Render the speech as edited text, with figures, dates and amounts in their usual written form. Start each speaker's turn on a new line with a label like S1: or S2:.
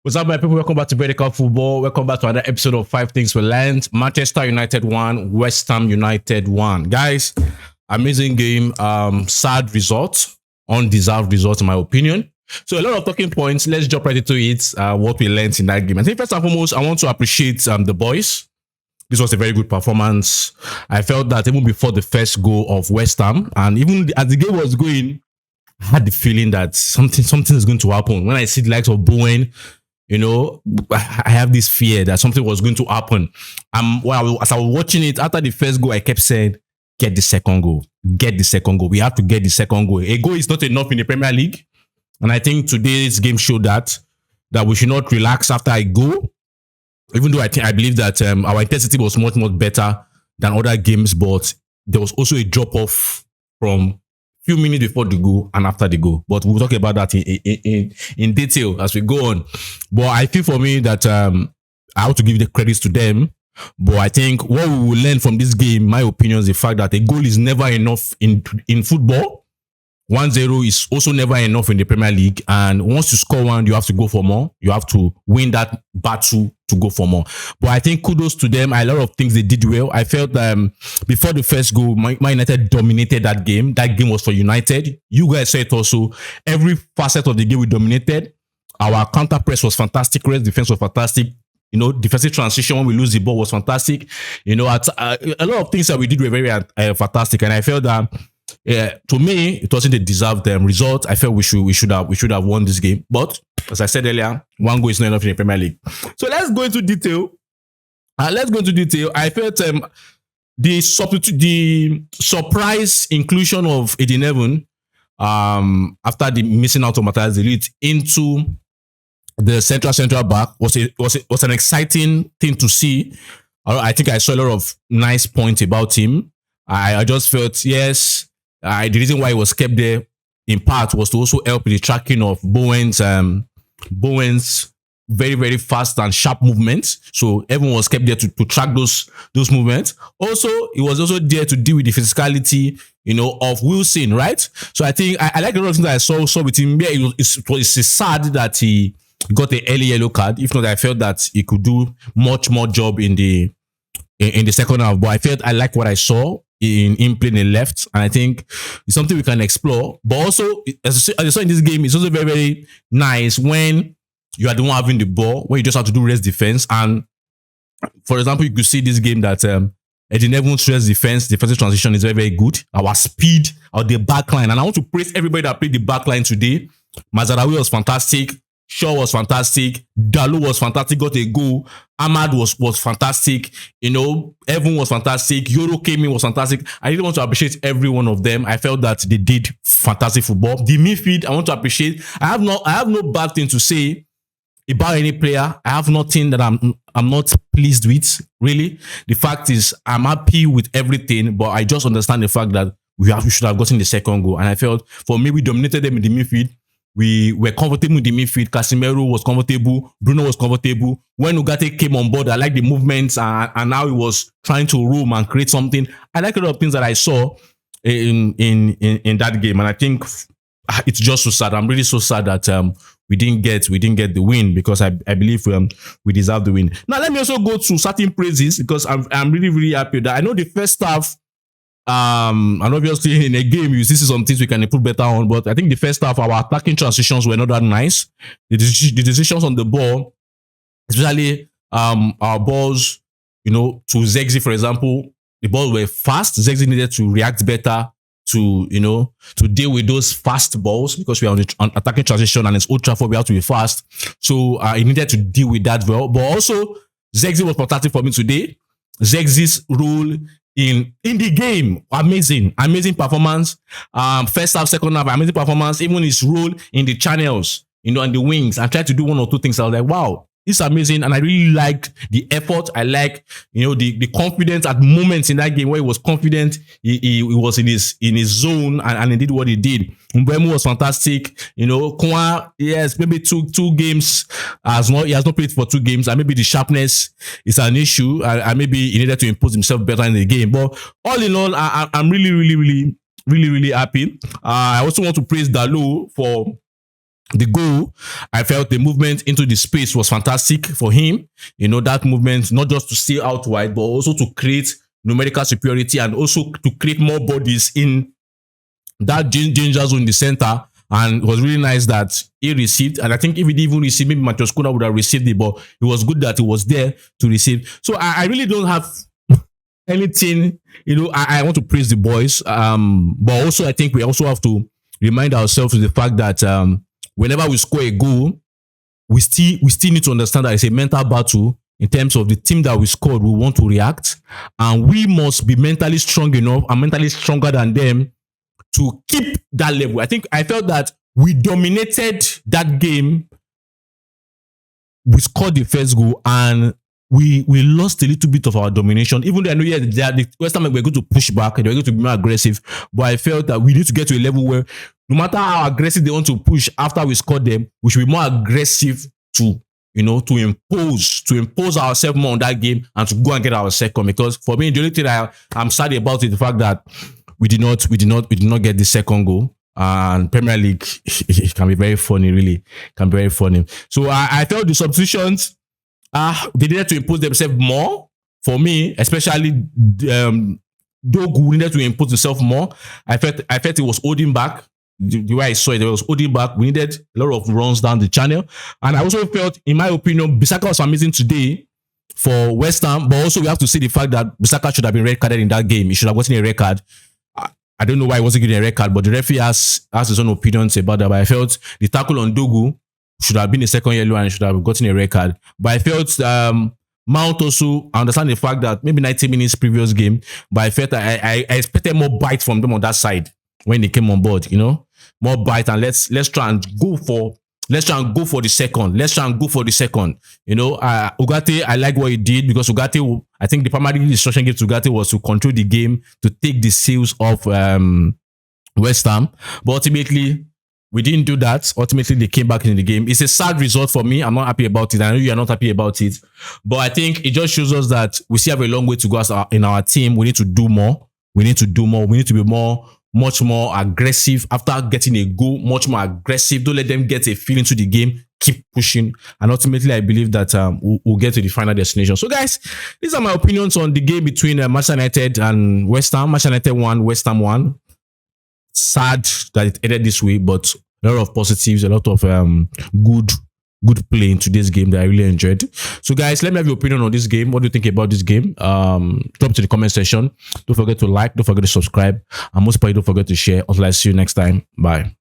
S1: What's up, my people? Welcome back to Vertical Football. Welcome back to another episode of Five Things We Learned. Manchester United 1, West Ham United 1. Guys, amazing game. Sad result. Undeserved result, in my opinion. So a lot of talking points. Let's jump right into it. What we learned in that game. I think first and foremost, I want to appreciate the boys. This was a very good performance. I felt that even before the first goal of West Ham, and even as the game was going, I had the feeling that something is going to happen. When I see the likes of Bowen, you know, I have this fear that something was going to happen. As I was watching it, after the first goal, I kept saying, get the second goal. Get the second goal. We have to get the second goal. A goal is not enough in the Premier League. And I think today's game showed that we should not relax after a goal. Even though I believe that our intensity was much better than other games, but there was also a drop-off from few minutes before the goal and after the goal. But we'll talk about that in detail as we go on. But I feel for me that I have to give the credits to them. But I think what we will learn from this game, my opinion, is the fact that a goal is never enough in football. 1-0 is also never enough in the Premier League. And once you score one, you have to go for more. You have to win that battle to go for more. But I think kudos to them. A lot of things they did well. I felt before the first goal, Man United dominated that game. That game was for United. You guys said it also. Every facet of the game we dominated. Our counter press was fantastic. Rest defense was fantastic. You know, defensive transition when we lose the ball was fantastic. You know, a lot of things that we did were very fantastic. And I felt that to me, it wasn't a deserved result. I felt we should have won this game. But as I said earlier, one goal is not enough in the Premier League. So let's go into detail. I felt the surprise inclusion of Eden Evan after the missing out of Matthias de Ligt into the central back was an exciting thing to see. I think I saw a lot of nice points about him. I just felt, yes, the reason why he was kept there in part was to also help with the tracking of Bowen's very, very fast and sharp movements. So everyone was kept there to track those movements. Also, he was also there to deal with the physicality, you know, of Wilson, right? So I think I like a lot of things that I saw with him. Yeah, it's sad that he got an early yellow card. If not, I felt that he could do much more job in the second half. But I like what I saw in him playing the left, and I think it's something we can explore. But also, as you saw in this game, it's also very, very nice when you are the one having the ball, when you just have to do rest defense. And for example, you could see this game that Eden Evans' rest defensive transition is very, very good. Our speed, the back line, and I want to praise everybody that played the back line today. Mazarawi was fantastic. Shaw was fantastic. Dalot was fantastic. Got a goal. Ahmad was fantastic. You know, Evan was fantastic. Yoro came in, was fantastic. I really want to appreciate every one of them. I felt that they did fantastic football. The midfield, I want to appreciate. I have no bad thing to say about any player. I have nothing that I'm not pleased with. Really, the fact is I'm happy with everything, but I just understand the fact that we should have gotten the second goal. And I felt for me we dominated them in the midfield. We were comfortable in the midfield. Casemiro was comfortable. Bruno was comfortable. When Ugarte came on board, I like the movements and now he was trying to roam and create something. I like a lot of things that I saw in that game, and I think it's just so sad. I'm really so sad that we didn't get the win, because I believe we deserve the win. Now let me also go to certain praises, because I'm really, really happy that I know the first half. And obviously in a game you see some things we can improve better on, but I think the first half our attacking transitions were not that nice. The decisions on the ball, especially our balls, you know, to Zexi, for example, the balls were fast. Zexi needed to react better to deal with those fast balls, because we are on attacking transition and it's Old Trafford, we have to be fast. So he needed to deal with that well. But also Zexi was fantastic for me today. Zexi's role in the game, amazing performance. First half, second half, amazing performance. Even his role in the channels, you know, and the wings. I tried to do one or two things. I was like, wow, it's amazing. And I really liked the effort. I like, you know, the confidence at moments in that game where he was confident. He was in his zone and he did what he did. Mbeumo was fantastic. You know, Kwa, yes, maybe two games he has not played for 2 games, and maybe the sharpness is an issue, and maybe he needed to impose himself better in the game. But all in all, I'm really, really, really, really, really happy. I also want to praise Dalot for the goal, I felt the movement into the space was fantastic for him. That movement, not just to stay out wide, but also to create numerical superiority and also to create more bodies in that danger zone in the center. And it was really nice that he received. And I think if he didn't even receive, maybe Matheus Cunha would have received it, but it was good that he was there to receive. So I really don't have anything, I want to praise the boys. But also I think we also have to remind ourselves of the fact that whenever we score a goal, we still need to understand that it's a mental battle in terms of the team that we scored. We want to react, and we must be mentally strong enough and mentally stronger than them to keep that level. I felt that we dominated that game. We scored the first goal and we lost a little bit of our domination. Even though I know the West Ham were going to push back and they were going to be more aggressive, but I felt that we need to get to a level where no matter how aggressive they want to push after we scored them, we should be more aggressive to to impose ourselves more on that game and to go and get our second. Because for me, the only thing I'm sad about is the fact that we did not get the second goal. And Premier League, it can be very funny, really. It can be very funny. So I felt the substitutions, they needed to impose themselves more. For me, especially Dogu needed to impose himself more. I felt it was holding back. The way I saw it was holding back. We needed a lot of runs down the channel. And I also felt, in my opinion, Bissaka was amazing today for West Ham. But also we have to see the fact that Bissaka should have been red carded in that game. He should have gotten a red card. I don't know why he wasn't getting a red card, but the referee has his own opinions about that. But I felt the tackle on Dogu should have been a second yellow and should have gotten a red card. But I felt Mount also, I understand the fact that maybe 90 minutes previous game, but I felt I expected more bite from them on that side when they came on board, more bite, and let's try and go for the second. Let's try and go for the second. Ugarte, I like what he did, because Ugarte, I think the primary instruction given to Ugarte was to control the game, to take the sails of West Ham. But ultimately, we didn't do that. Ultimately, they came back in the game. It's a sad result for me. I'm not happy about it. I know you are not happy about it. But I think it just shows us that we still have a long way to go in our team. We need to do more. We need to be much more aggressive after getting a goal, much more aggressive. Don't let them get a feel into the game. Keep pushing. And ultimately, I believe that we'll get to the final destination. So, guys, these are my opinions on the game between Manchester United and West Ham. Manchester United won, West Ham won. Sad that it ended this way, but a lot of positives, a lot of good play in today's game that I really enjoyed. So guys, let me have your opinion on this game. What do you think about this game? Drop to the comment section. Don't forget to like, don't forget to subscribe, and most importantly, don't forget to share. Until I see you next time. Bye.